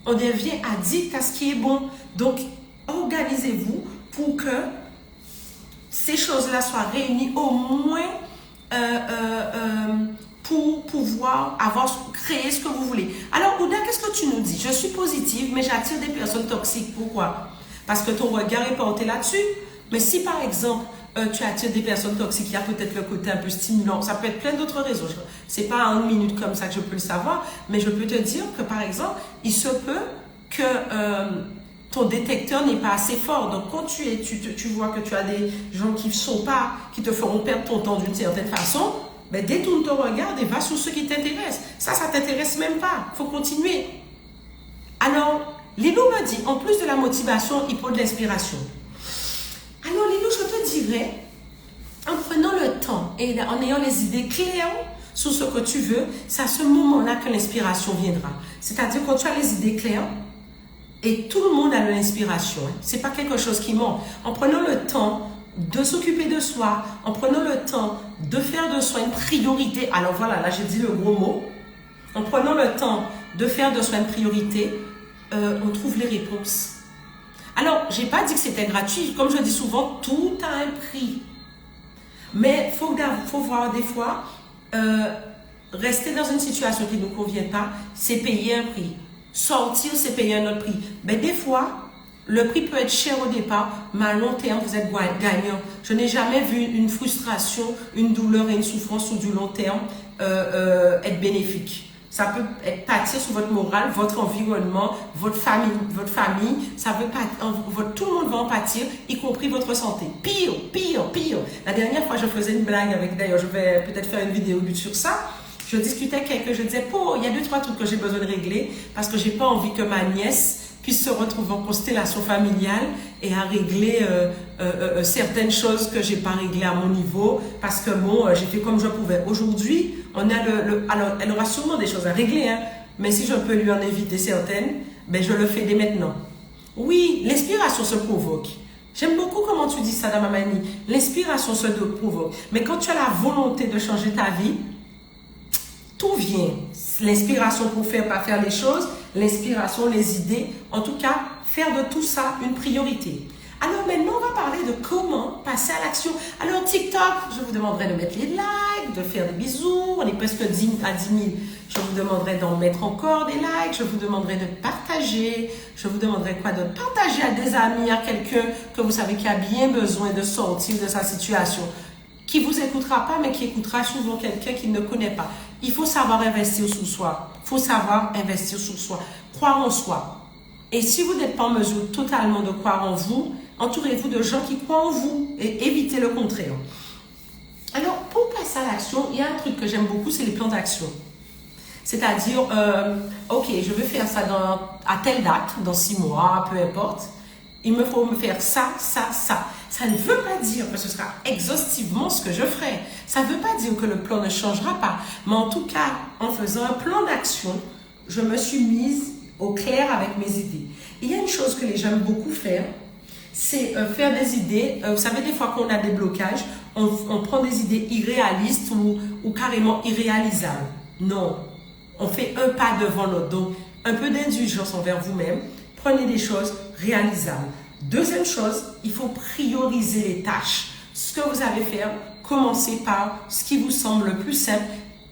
On devient addict à ce qui est bon. Donc, organisez-vous pour que ces choses-là soient réunies au moins pour pouvoir créer ce que vous voulez. Alors, Ouda, qu'est-ce que tu nous dis? Je suis positive, mais j'attire des personnes toxiques. Pourquoi? Parce que ton regard est porté là-dessus. Mais si, par exemple, tu attires des personnes toxiques, il y a peut-être le côté un peu stimulant. Ça peut être plein d'autres raisons. Ce n'est pas en une minute comme ça que je peux le savoir, mais je peux te dire que, par exemple, il se peut que ton détecteur n'est pas assez fort. Donc, quand tu vois que tu as des gens qui te feront perdre ton temps d'une certaine façon, ben, détourne ton regard et va sur ce qui t'intéresse. Ça t'intéresse même pas. Il faut continuer. Alors, Lilou me dit, en plus de la motivation, il faut de l'inspiration. Alors, Lilou, je te dirais, en prenant le temps et en ayant les idées claires sur ce que tu veux, c'est à ce moment-là que l'inspiration viendra. C'est-à-dire, quand tu as les idées claires, et tout le monde a de l'inspiration, hein. Ce n'est pas quelque chose qui manque. En prenant le temps de s'occuper de soi, en prenant le temps de faire de soi une priorité. Alors voilà, là j'ai dit le gros mot. En prenant le temps de faire de soi une priorité, on trouve les réponses. Alors, j'ai pas dit que c'était gratuit. Comme je dis souvent, tout a un prix. Mais faut voir des fois, rester dans une situation qui ne nous convient pas, c'est payer un prix. Sortir, c'est payer un autre prix. Mais des fois, le prix peut être cher au départ, mais à long terme, vous êtes gagnant. Je n'ai jamais vu une frustration, une douleur et une souffrance sur du long terme être bénéfique. Ça peut être pâtir sur votre morale, votre environnement, votre famille. Ça veut pas, tout le monde va en pâtir, y compris votre santé. Pire. La dernière fois, je faisais une blague avec, d'ailleurs, je vais peut-être faire une vidéo sur ça. Je discutais avec quelqu'un, je disais, il y a 2-3 trucs que j'ai besoin de régler parce que j'ai pas envie que ma nièce puisse se retrouver en constellation familiale et à régler certaines choses que j'ai pas réglées à mon niveau parce que bon, j'ai fait comme je pouvais. Aujourd'hui, on a alors, elle aura sûrement des choses à régler, hein, mais si je peux lui en éviter certaines, ben je le fais dès maintenant. Oui, l'inspiration se provoque. J'aime beaucoup comment tu dis ça, Dama Mani. L'inspiration se provoque. Mais quand tu as la volonté de changer ta vie, tout vient. L'inspiration pour pas faire les choses, l'inspiration, les idées. En tout cas, faire de tout ça une priorité. Alors maintenant, on va parler de comment passer à l'action. Alors TikTok, je vous demanderai de mettre les likes, de faire des bisous. On est presque à 10 000. Je vous demanderai d'en mettre encore des likes. Je vous demanderai de partager. Je vous demanderai quoi d'autre? Partager à des amis, à quelqu'un que vous savez qui a bien besoin de sortir de sa situation. Qui vous écoutera pas, mais qui écoutera souvent quelqu'un qui ne connaît pas. Il faut savoir investir sur soi. Il faut savoir investir sur soi. Croire en soi. Et si vous n'êtes pas en mesure totalement de croire en vous, entourez-vous de gens qui croient en vous et évitez le contraire. Alors, pour passer à l'action, il y a un truc que j'aime beaucoup, c'est les plans d'action. C'est-à-dire, ok, je veux faire ça à telle date, dans 6 mois, peu importe. Il me faut me faire ça. Ça ne veut pas dire que ce sera exhaustivement ce que je ferai. Ça ne veut pas dire que le plan ne changera pas. Mais en tout cas, en faisant un plan d'action, je me suis mise au clair avec mes idées. Il y a une chose que les gens aiment beaucoup faire, c'est faire des idées. Vous savez, des fois qu'on a des blocages, on prend des idées irréalistes ou carrément irréalisables. Non, on fait un pas devant l'autre. Donc, un peu d'indulgence envers vous-même. Prenez des choses réalisables. Deuxième chose, il faut prioriser les tâches. Ce que vous allez faire, commencez par ce qui vous semble le plus simple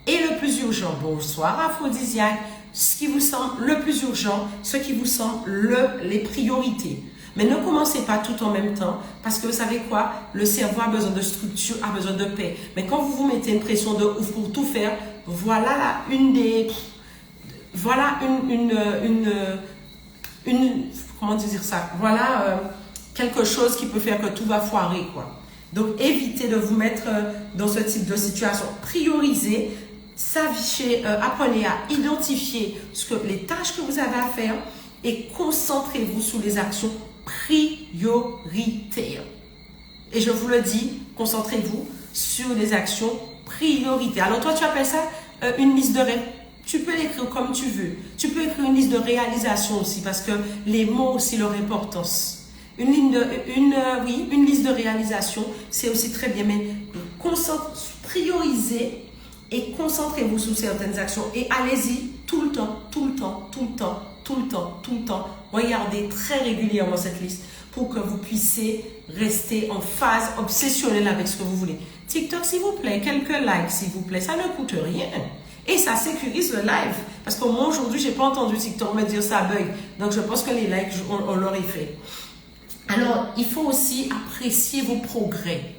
et le plus urgent. Bonsoir aphrodisiaque. Ce qui vous semble le plus urgent, ce qui vous semble les priorités. Mais ne commencez pas tout en même temps parce que vous savez quoi? Le cerveau a besoin de structure, a besoin de paix. Mais quand vous vous mettez une pression de ouf pour tout faire, voilà comment dire ça? Voilà quelque chose qui peut faire que tout va foirer, quoi. Donc, évitez de vous mettre dans ce type de situation. Priorisez, apprenez à identifier les tâches que vous avez à faire et concentrez-vous sur les actions prioritaires. Et je vous le dis, concentrez-vous sur les actions prioritaires. Alors, toi, tu appelles ça une liste de rêves. Tu peux l'écrire comme tu veux. Tu peux écrire une liste de réalisation aussi parce que les mots ont aussi leur importance. Une liste de réalisation, c'est aussi très bien. Mais priorisez et concentrez-vous sur certaines actions et allez-y tout le temps. Regardez très régulièrement cette liste pour que vous puissiez rester en phase obsessionnelle avec ce que vous voulez. TikTok, s'il vous plaît, quelques likes, s'il vous plaît, ça ne coûte rien. Et ça sécurise le live. Parce qu'au moins aujourd'hui, je n'ai pas entendu TikTok me dire ça bug. Donc je pense que les likes, on l'aurait fait. Alors, il faut aussi apprécier vos progrès.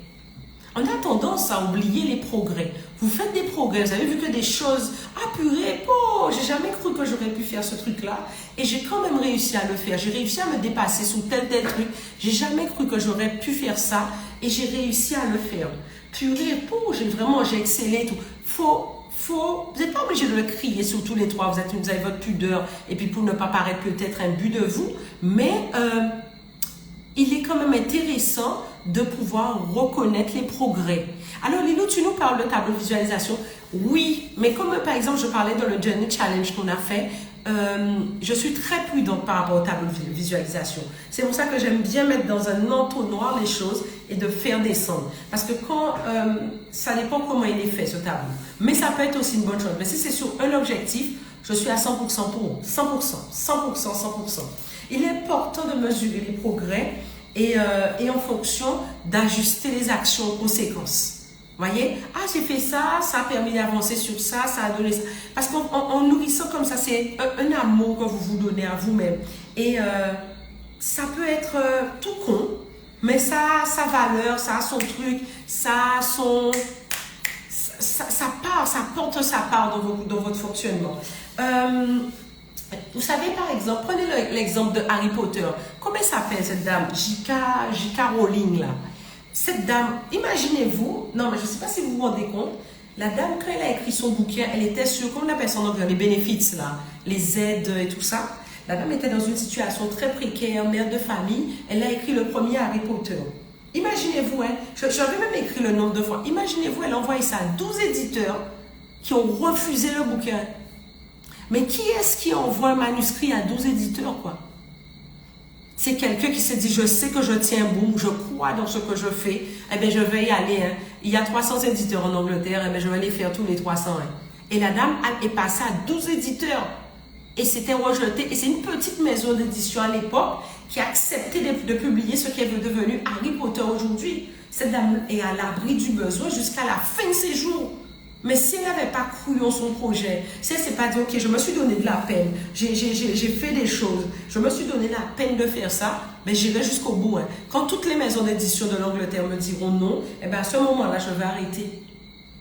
On a tendance à oublier les progrès. Vous faites des progrès, vous avez vu que des choses, purée, j'ai jamais cru que j'aurais pu faire ce truc-là. Et j'ai quand même réussi à le faire. J'ai réussi à me dépasser sur tel truc. J'ai jamais cru que j'aurais pu faire ça. Et j'ai réussi à le faire. Purée, j'ai excellé et tout. Vous n'êtes pas obligé de le crier sur tous les trois. Vous avez votre pudeur. Et puis pour ne pas paraître peut-être imbu de vous. Mais il est quand même intéressant de pouvoir reconnaître les progrès. Alors Lilou, tu nous parles de tableau de visualisation. Oui, mais comme par exemple je parlais dans le Journey Challenge qu'on a fait, je suis très prudente par rapport au tableau de visualisation. C'est pour ça que j'aime bien mettre dans un entonnoir les choses et de faire descendre. Parce que quand, ça dépend comment il est fait ce tableau. Mais ça peut être aussi une bonne chose. Mais si c'est sur un objectif, je suis à 100% pour 100%, 100%, 100%. Il est important de mesurer les progrès et en fonction d'ajuster les actions aux conséquences. Voyez, ah j'ai fait ça, ça a permis d'avancer sur ça, ça a donné ça. Parce qu'en nourrissant comme ça, c'est un amour que vous vous donnez à vous-même. Et ça peut être tout con, mais ça a sa valeur, ça a son truc, ça a son... Ça porte sa part dans votre fonctionnement. Vous savez, par exemple, prenez l'exemple de Harry Potter. Comment s'appelle cette dame? J.K. Rowling, là. Cette dame, imaginez-vous, non, mais je ne sais pas si vous vous rendez compte, la dame, quand elle a écrit son bouquin, elle était sur, comment on appelle ça en anglais, les benefits, là, les aides et tout ça. La dame était dans une situation très précaire, mère de famille. Elle a écrit le premier Harry Potter. Imaginez-vous, hein, j'avais même écrit le nombre de fois. Imaginez-vous, elle a envoyé ça à 12 éditeurs qui ont refusé le bouquin. Mais qui est-ce qui envoie un manuscrit à 12 éditeurs, quoi? C'est quelqu'un qui s'est dit, je sais que je tiens bon, je crois dans ce que je fais, eh bien, je vais y aller. Hein. Il y a 300 éditeurs en Angleterre, eh bien, je vais les faire tous les 300. Hein. Et la dame est passée à 12 éditeurs. Et c'était rejeté. Et c'est une petite maison d'édition à l'époque qui a accepté de publier ce qui est devenu Harry Potter aujourd'hui. Cette dame est à l'abri du besoin jusqu'à la fin de ses jours. Mais si elle n'avait pas cru en son projet, si elle ne s'est pas dit, ok, je me suis donné de la peine, j'ai fait des choses, je me suis donné la peine de faire ça, mais j'irai jusqu'au bout. Hein. Quand toutes les maisons d'édition de l'Angleterre me diront non, eh bien à ce moment-là, je vais arrêter.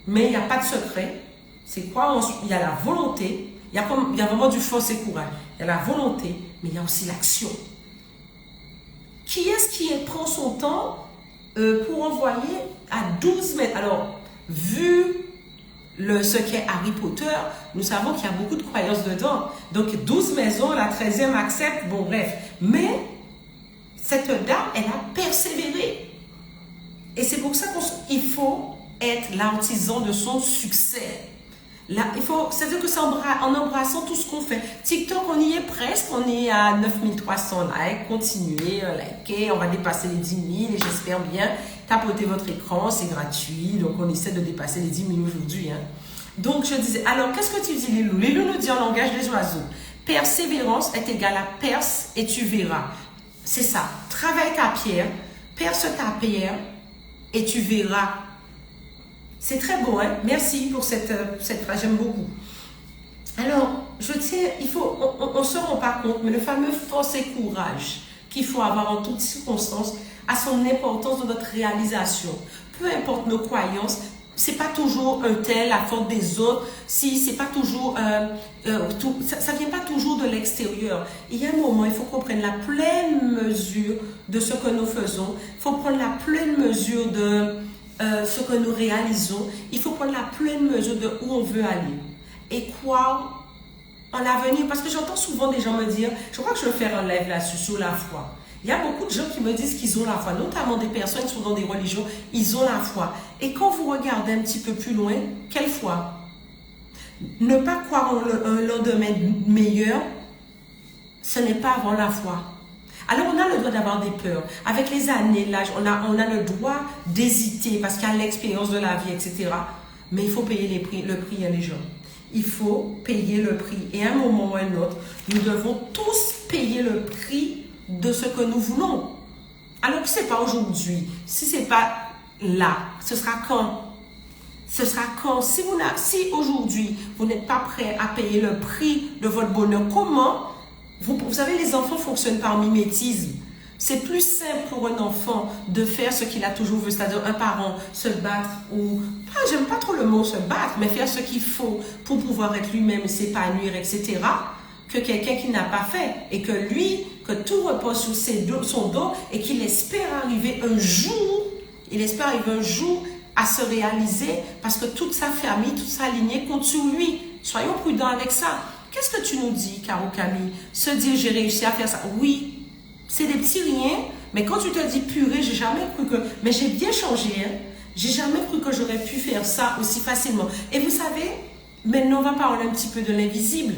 Mais il n'y a pas de secret. C'est quoi? Il y a la volonté, il y a vraiment du force et courage. Il y a la volonté, mais il y a aussi l'action. Qui est-ce qui prend son temps pour envoyer à 12 mètres? Alors, vu ce qu'est Harry Potter, nous savons qu'il y a beaucoup de croyances dedans. Donc 12 maisons, la 13e accepte, bon bref. Mais cette dame, elle a persévéré. Et c'est pour ça qu'il faut être l'artisan de son succès. Là, c'est-à-dire que c'est en embrassant tout ce qu'on fait. TikTok, on y est presque, on est à 9300 likes, continuez, likez, on va dépasser les 10 000 et j'espère bien, tapotez votre écran, c'est gratuit, donc on essaie de dépasser les 10 000 aujourd'hui. Hein. Donc je disais, alors qu'est-ce que tu dis Lilou? Lilou nous dit en langage des oiseaux, persévérance est égale à perce et tu verras. C'est ça, travaille ta pierre, perce ta pierre et tu verras. C'est très beau, hein? Merci pour cette phrase, j'aime beaucoup. Alors, je tiens, on ne se rend pas compte, mais le fameux force et courage qu'il faut avoir en toutes circonstances a son importance dans notre réalisation. Peu importe nos croyances, c'est pas toujours un tel, la faute des autres, si c'est pas toujours, ça vient pas toujours de l'extérieur. Il y a un moment, il faut qu'on prenne la pleine mesure de ce que nous faisons. Il faut prendre la pleine mesure de ce que nous réalisons. Il faut prendre la pleine mesure de où on veut aller. Et croire en l'avenir. Parce que j'entends souvent des gens me dire, je crois que je vais faire un live là-dessus, sur la foi. Il y a beaucoup de gens qui me disent qu'ils ont la foi, notamment des personnes qui sont dans des religions, ils ont la foi. Et quand vous regardez un petit peu plus loin, quelle foi? Ne pas croire en un lendemain meilleur, ce n'est pas avoir la foi. Alors on a le droit d'avoir des peurs. Avec les années, l'âge, on a le droit d'hésiter parce qu'il y a l'expérience de la vie, etc. Mais il faut payer le prix, les gens. Il faut payer le prix. Et à un moment ou à un autre, nous devons tous payer le prix de ce que nous voulons. Alors que ce n'est pas aujourd'hui. Si ce n'est pas là, ce sera quand? Ce sera quand? Si aujourd'hui, vous n'êtes pas prêt à payer le prix de votre bonheur, comment? Vous savez, les enfants fonctionnent par mimétisme. C'est plus simple pour un enfant de faire ce qu'il a toujours vu, c'est-à-dire un parent se battre ou, j'aime pas trop le mot se battre, mais faire ce qu'il faut pour pouvoir être lui-même, s'épanouir, etc., que quelqu'un qui n'a pas fait et que lui, que tout repose sur son dos et qu'il espère arriver un jour, à se réaliser parce que toute sa famille, toute sa lignée compte sur lui. Soyons prudents avec ça. Qu'est-ce que tu nous dis, Caro Camille? Se dire, j'ai réussi à faire ça. Oui, c'est des petits riens, mais quand tu te dis, purée, j'ai jamais cru que... Mais j'ai bien changé, hein. J'ai jamais cru que j'aurais pu faire ça aussi facilement. Et vous savez, maintenant, on va parler un petit peu de l'invisible.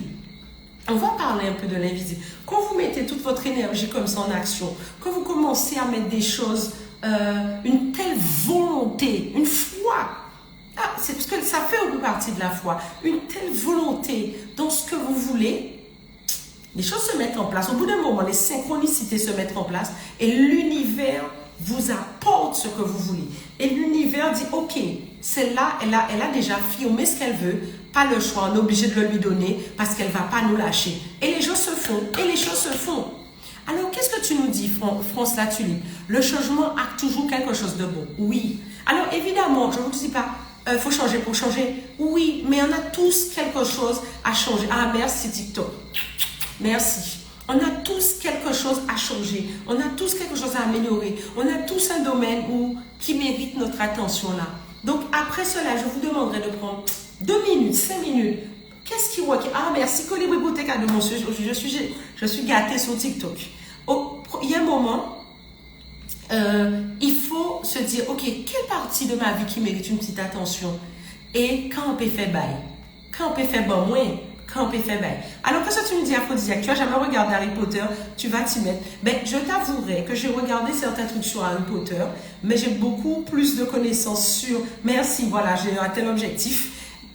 On va parler un peu de l'invisible. Quand vous mettez toute votre énergie comme ça en action, quand vous commencez à mettre des choses, une telle volonté, une foi, c'est parce que ça fait aussi partie de la foi, une telle volonté dans ce que vous voulez, les choses se mettent en place. Au bout d'un moment, les synchronicités se mettent en place et l'univers vous apporte ce que vous voulez. Et l'univers dit, ok, celle-là, elle a déjà firmé ce qu'elle veut, pas le choix, on est obligé de le lui donner parce qu'elle ne va pas nous lâcher. Et les choses se font, et les choses se font. Alors, qu'est-ce que tu nous dis, France La Tulipe? Le changement a toujours quelque chose de bon. Oui. Alors, évidemment, je ne vous dis pas, faut changer pour changer. Oui, mais on a tous quelque chose à changer. Ah, merci TikTok. Merci. On a tous quelque chose à changer. On a tous quelque chose à améliorer. On a tous un domaine qui mérite notre attention là. Donc, après cela, je vous demanderai de prendre 2 minutes, 5 minutes. Qu'est-ce qui work? Ah, merci Colibri Bouteka de mon sujet. Je suis gâtée sur TikTok. Il y a un moment, il faut se dire, ok, quelle partie de ma vie qui mérite une petite attention? Et quand on peut faire bail? Quand on peut faire bon moins? Quand on peut faire bail? Alors, qu'est-ce que tu me dis, Aphrodisiaque? Tu n'as jamais regardé Harry Potter, tu vas t'y mettre. Ben, je t'avouerai que j'ai regardé certains trucs sur Harry Potter, mais j'ai beaucoup plus de connaissances sur... Merci, voilà, j'ai atteint l'objectif.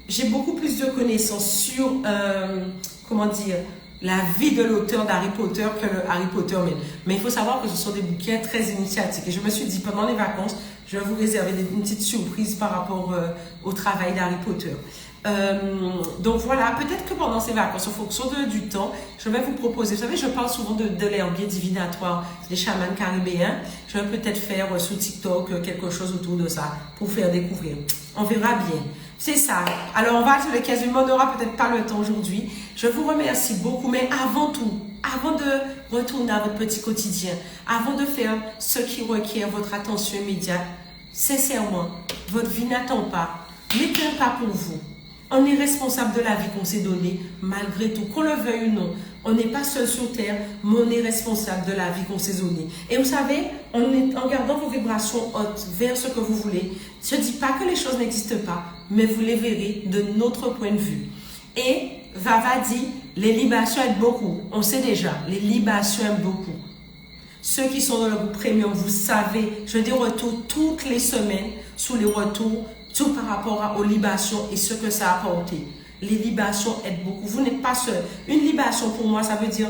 J'ai beaucoup plus de connaissances sur, comment dire, la vie de l'auteur d'Harry Potter que le Harry Potter même. Mais il faut savoir que ce sont des bouquins très initiatiques. Et je me suis dit, pendant les vacances, je vais vous réserver une petite surprise par rapport au travail d'Harry Potter. Donc voilà, peut-être que pendant ces vacances, en fonction du temps, je vais vous proposer, vous savez, je parle souvent de l'herbier divinatoire, des chamans caribéens. Je vais peut-être faire sur TikTok quelque chose autour de ça pour faire découvrir. On verra bien. C'est ça. Alors, on va sur les 15 minutes. On n'aura peut-être pas le temps aujourd'hui. Je vous remercie beaucoup. Mais avant tout, avant de retourner à votre petit quotidien, avant de faire ce qui requiert votre attention immédiate, sincèrement, votre vie n'attend pas. Mettez un pas pour vous. On est responsable de la vie qu'on s'est donnée, malgré tout. Qu'on le veuille ou non, on n'est pas seul sur terre, mais on est responsable de la vie qu'on s'est donnée. Et vous savez, en gardant vos vibrations hautes vers ce que vous voulez, je ne dis pas que les choses n'existent pas, mais vous les verrez de notre point de vue. Et Vava dit, les libations aident beaucoup. On sait déjà, les libations aident beaucoup. Ceux qui sont dans le groupe premium, vous savez, je dis retour toutes les semaines sur les retours, tout par rapport aux libations et ce que ça a apporté. Les libations aident beaucoup. Vous n'êtes pas seul. Une libation pour moi, ça veut dire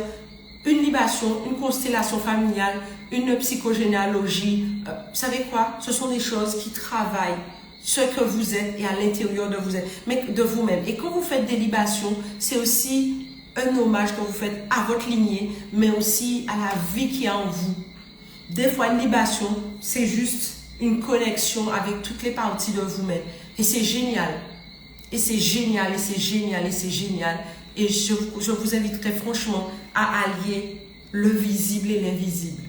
une libation, une constellation familiale, une psychogénéalogie. Vous savez quoi? Ce sont des choses qui travaillent ce que vous êtes et à l'intérieur de vous êtes, mais de vous-même. Et quand vous faites des libations, c'est aussi un hommage que vous faites à votre lignée, mais aussi à la vie qui est en vous. Des fois, une libation, c'est juste une connexion avec toutes les parties de vous-même. Et c'est génial. Et c'est génial, et c'est génial, et c'est génial. Et je vous inviterai franchement à allier le visible et l'invisible.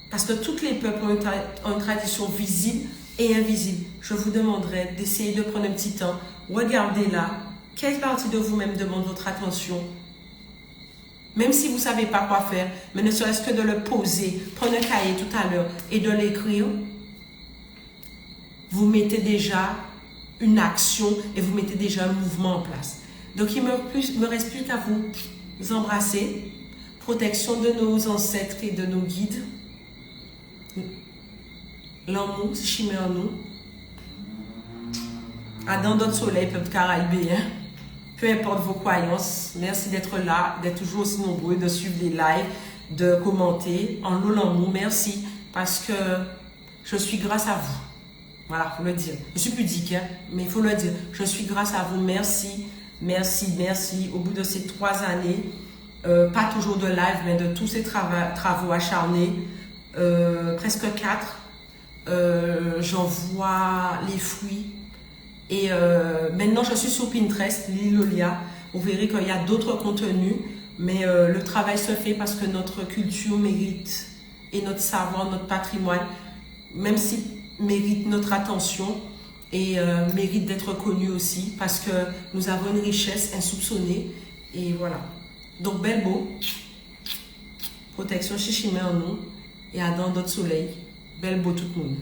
Parce que tous les peuples ont une tradition visible et invisible. Je vous demanderai d'essayer de prendre un petit temps. Regardez là. Quelle partie de vous-même demande votre attention? Même si vous ne savez pas quoi faire, mais ne serait-ce que de le poser, prendre un cahier tout à l'heure et de l'écrire, vous mettez déjà une action et vous mettez déjà un mouvement en place. Donc, il me reste plus qu'à vous embrasser. Protection de nos ancêtres et de nos guides. L'amour, c'est chimère en nous. Adam d'autres soleil, peuple caribéen. Peu importe vos croyances, merci d'être là, d'être toujours aussi nombreux, de suivre les lives, de commenter. En l'amour, merci, parce que je suis grâce à vous. Voilà, il faut le dire. Je suis pudique, hein, mais il faut le dire. Je suis grâce à vous. Merci, merci, merci. Au bout de ces 3 années, pas toujours de live, mais de tous ces travaux acharnés, presque 4, j'en vois les fruits. Et maintenant, je suis sur Pinterest, Lilolia. Vous verrez qu'il y a d'autres contenus, mais le travail se fait parce que notre culture mérite, et notre savoir, notre patrimoine, même si mérite notre attention et mérite d'être connu aussi parce que nous avons une richesse insoupçonnée. Et voilà. Donc, belle beau. Protection chichimé en nous et Adam d'autres soleil. Belle beau tout le monde.